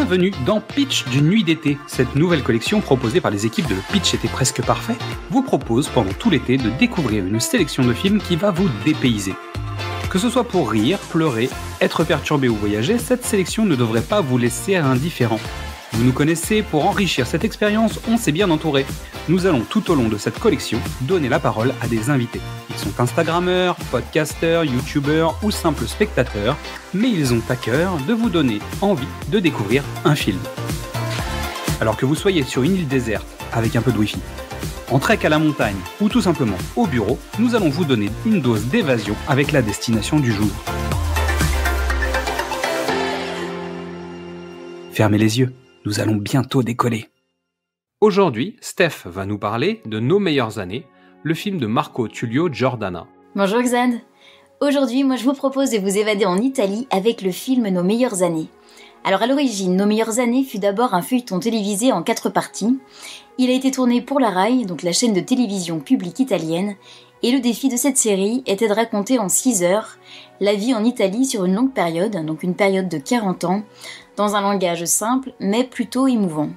Bienvenue dans Pitch d'une nuit d'été. Cette nouvelle collection proposée par les équipes de Le Pitch était presque parfait vous propose pendant tout l'été de découvrir une sélection de films qui va vous dépayser. Que ce soit pour rire, pleurer, être perturbé ou voyager, cette sélection ne devrait pas vous laisser indifférent. Vous nous connaissez, pour enrichir cette expérience, on s'est bien entouré. Nous allons tout au long de cette collection donner la parole à des invités. Ils sont instagrammeurs, podcasteurs, youtubeurs ou simples spectateurs, mais ils ont à cœur de vous donner envie de découvrir un film. Alors que vous soyez sur une île déserte avec un peu de wifi, en trek à la montagne ou tout simplement au bureau, nous allons vous donner une dose d'évasion avec la destination du jour. Fermez les yeux, nous allons bientôt décoller. Aujourd'hui, Steph va nous parler de Nos meilleures années, le film de Marco Tullio Giordana. Bonjour Xad. Aujourd'hui, je vous propose de vous évader en Italie avec le film Nos meilleures années. Alors à l'origine, Nos meilleures années fut d'abord un feuilleton télévisé en 4 parties. Il a été tourné pour la Rai, donc la chaîne de télévision publique italienne, et le défi de cette série était de raconter en 6 heures la vie en Italie sur une longue période, donc une période de 40 ans, dans un langage simple mais plutôt émouvant.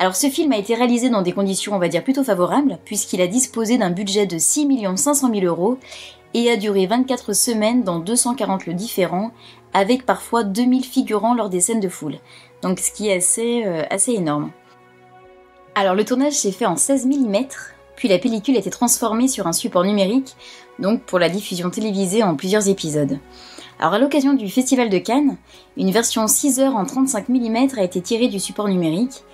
Alors ce film a été réalisé dans des conditions, on va dire, plutôt favorables, puisqu'il a disposé d'un budget de 6 500 000 € et a duré 24 semaines dans 240 lieux différents, avec parfois 2000 figurants lors des scènes de foule. Donc ce qui est assez énorme. Alors le tournage s'est fait en 16 mm, puis la pellicule a été transformée sur un support numérique, donc pour la diffusion télévisée en plusieurs épisodes. Alors à l'occasion du Festival de Cannes, une version 6 heures en 35 mm a été tirée du support numérique,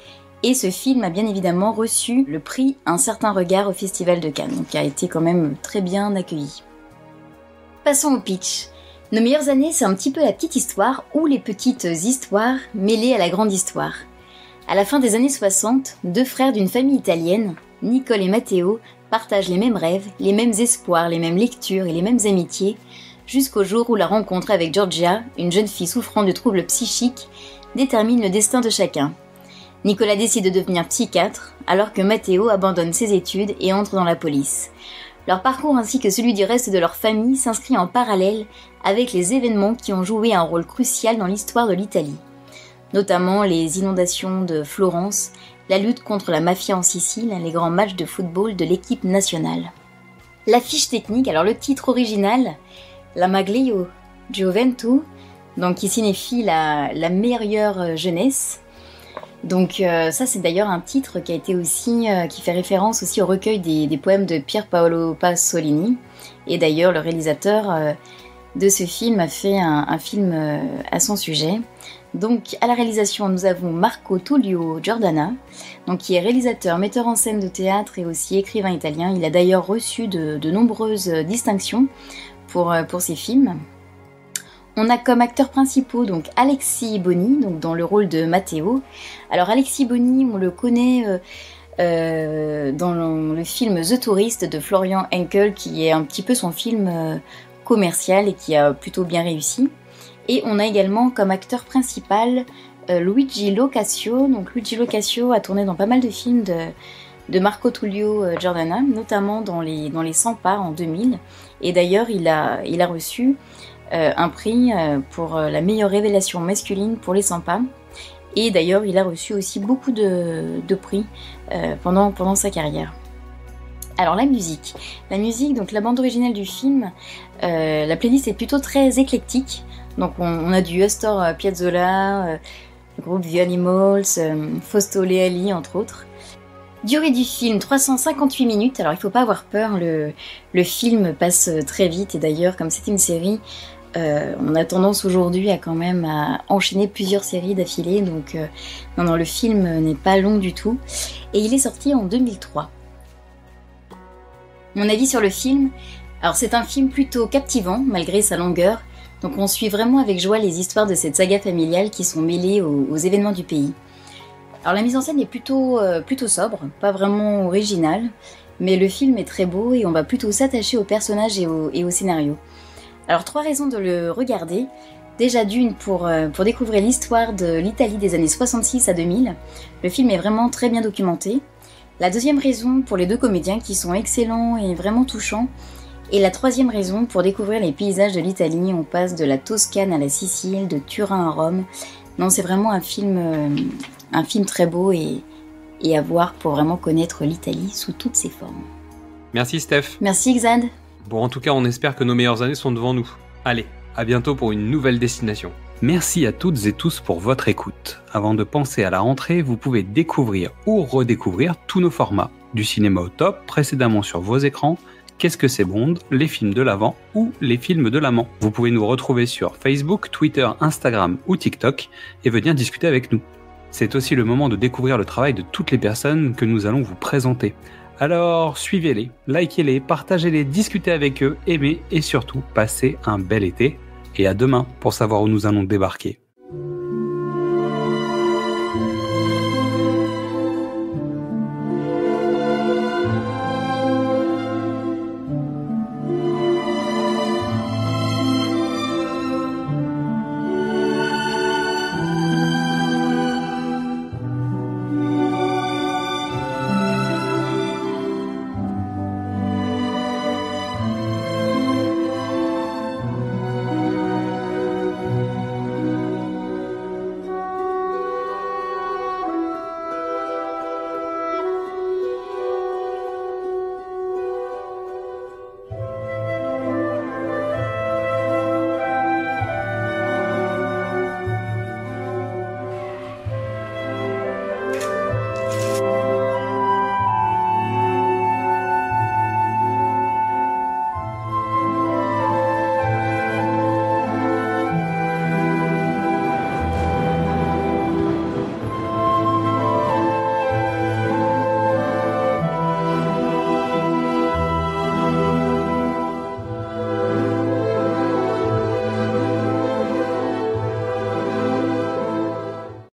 et ce film a bien évidemment reçu le prix Un certain regard au Festival de Cannes, donc a été quand même très bien accueilli. Passons au pitch. Nos meilleures années, c'est un petit peu la petite histoire, ou les petites histoires mêlées à la grande histoire. À la fin des années 60, 2 frères d'une famille italienne, Nicole et Matteo, partagent les mêmes rêves, les mêmes espoirs, les mêmes lectures et les mêmes amitiés, jusqu'au jour où la rencontre avec Giorgia, une jeune fille souffrant de troubles psychiques, détermine le destin de chacun. Nicolas décide de devenir psychiatre, alors que Matteo abandonne ses études et entre dans la police. Leur parcours ainsi que celui du reste de leur famille s'inscrit en parallèle avec les événements qui ont joué un rôle crucial dans l'histoire de l'Italie, notamment les inondations de Florence, la lutte contre la mafia en Sicile, les grands matchs de football de l'équipe nationale. La fiche technique, alors le titre original, La Meglio Gioventù, donc qui signifie la meilleure jeunesse. Donc ça c'est d'ailleurs un titre qui a été aussi qui fait référence aussi au recueil des poèmes de Pier Paolo Pasolini, et d'ailleurs le réalisateur de ce film a fait un film à son sujet. Donc à la réalisation nous avons Marco Tullio Giordana, donc qui est réalisateur, metteur en scène de théâtre et aussi écrivain italien. Il a d'ailleurs reçu de nombreuses distinctions pour ses films. On a comme acteurs principaux donc Alexis Boni, donc dans le rôle de Matteo. Alors Alexis Boni, on le connaît dans le film The Tourist de Florian Henkel, qui est un petit peu son film commercial et qui a plutôt bien réussi. Et on a également comme acteur principal Luigi Locascio. Donc Luigi Locascio a tourné dans pas mal de films de Marco Tullio Giordana, notamment dans les 100 pas en 2000. Et d'ailleurs il a reçu un prix pour la meilleure révélation masculine pour les 100 pas. Et d'ailleurs, il a reçu aussi beaucoup de prix pendant sa carrière. Alors la musique, donc la bande originale du film, la playlist est plutôt très éclectique. Donc on a du Astor Piazzolla, le groupe The Animals, Fausto Leali entre autres. Durée du film, 358 minutes, alors il faut pas avoir peur, le film passe très vite, et d'ailleurs comme c'est une série, on a tendance aujourd'hui à quand même à enchaîner plusieurs séries d'affilée, donc non, le film n'est pas long du tout, et il est sorti en 2003. Mon avis sur le film, alors c'est un film plutôt captivant malgré sa longueur, donc on suit vraiment avec joie les histoires de cette saga familiale qui sont mêlées aux événements du pays. Alors la mise en scène est plutôt sobre, pas vraiment originale, mais le film est très beau et on va plutôt s'attacher aux personnages et au scénario. Alors 3 raisons de le regarder. Déjà d'une pour découvrir l'histoire de l'Italie des années 66 à 2000. Le film est vraiment très bien documenté. La deuxième raison pour les 2 comédiens qui sont excellents et vraiment touchants. Et la troisième raison pour découvrir les paysages de l'Italie. On passe de la Toscane à la Sicile, de Turin à Rome. Non, c'est vraiment un film très beau et à voir pour vraiment connaître l'Italie sous toutes ses formes. Merci Steph. Merci Xad. Bon, en tout cas, on espère que nos meilleures années sont devant nous. Allez, à bientôt pour une nouvelle destination. Merci à toutes et tous pour votre écoute. Avant de penser à la rentrée, vous pouvez découvrir ou redécouvrir tous nos formats. Du cinéma au top, précédemment sur vos écrans, Qu'est-ce que c'est Bond, les films de l'Avent ou les films de l'amant. Vous pouvez nous retrouver sur Facebook, Twitter, Instagram ou TikTok et venir discuter avec nous. C'est aussi le moment de découvrir le travail de toutes les personnes que nous allons vous présenter. Alors suivez-les, likez-les, partagez-les, discutez avec eux, aimez et surtout passez un bel été. Et à demain pour savoir où nous allons débarquer.